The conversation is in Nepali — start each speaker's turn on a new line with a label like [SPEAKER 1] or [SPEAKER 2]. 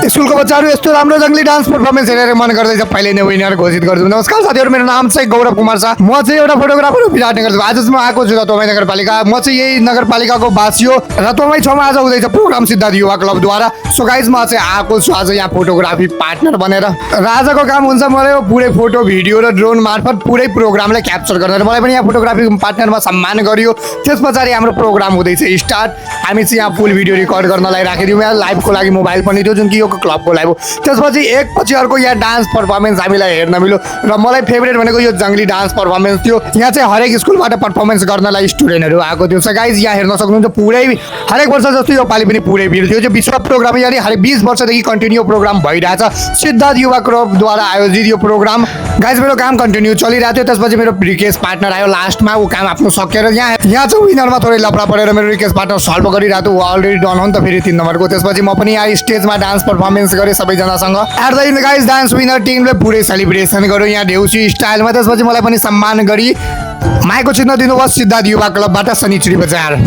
[SPEAKER 1] स्कुलको बच्चाहरू यस्तो राम्रो जङ्गली डान्स पर्फर्मेन्स हेरेर मन गर्दैछ पहिले नै विनर घोषित गर्छु। नमस्कार साथीहरू, मेरो नाम चाहिँ गौरव कुमार छ। म चाहिँ एउटा फोटोग्राफर हो विराटनगर। आज म आएको छु रतुवामाई नगरपालिका। म चाहिँ यही नगरपालिकाको वासी हो। रतुवामाई 6 मा आज हुँदैछ प्रोग्राम सिद्धार्थ युवा क्लबद्वारा। सो गाइज म चाहिँ आएको छु आज यहाँ फोटोग्राफी पार्टनर बनेर। राजाको काम हुन्छ मलाई पुरै फोटो भिडियो र ड्रोन मार्फत पुरै प्रोग्रामलाई क्याप्चर गरेर मलाई पनि यहाँ फोटोग्राफी पार्टनरमा सम्मान गरियो। त्यस पछाडि हाम्रो प्रोग्राम हुँदैछ स्टार्ट। हामी चाहिँ यहाँ फुल भिडियो रिकर्ड गर्नलाई राखिदिउँ। यहाँ लाइभको लागि मोबाइल पनि थियो जुन कि यो क्लबको लाइभ हो। त्यसपछि एकपछि अर्को यहाँ डान्स पर्फर्मेन्स हामीलाई हेर्न मिल्यो र मलाई फेभरेट भनेको यो जङ्गली डान्स पर्फर्मेन्स थियो। यहाँ चाहिँ हरेक स्कुलबाट पर्फर्मेन्स गर्नलाई स्टुडेन्टहरू आएको थियो। सो गाइज यहाँ हेर्न सक्नुहुन्छ पुरै हरेक वर्ष जस्तो यो पालि पनि पुरै भिड थियो। विश्व प्रोग्राम यानि हरेक 20 वर्षदेखि कन्टिन्यू प्रोग्राम भइरहेछ सिद्धार्थ युवा क्लबद्वारा आयोजित यो प्रोग्राम। गाइज मेरो काम कन्टिन्यू चलिरहेको थियो। त्यसपछि मेरो रिक्वेस्ट पार्टनर आयो लास्टमा। ऊ काम आफ्नो सकेर यहाँ चाहिँ विनरमा थोरै लफडा परेर मेरो रिक्वेस्ट पार्टनर सल्भ गरिरहेको थियो। अलरेडी डन हो नि त फेरि 3 नम्बरको। त्यसपछि म पनि यहाँ स्टेजमा डान्स पर्फर्मेन्स गरेँ सबैजनासँग। At the end guys dance winner टिमले पुरै सेलिब्रेसन गर्यो यहाँ देउसी स्टाइलमा। त्यसपछि मलाई पनि सम्मान गरी माइकको चिन्ह दिनुभयो सिद्धार्थ युवा क्लबबाट शनिचुरी बजार।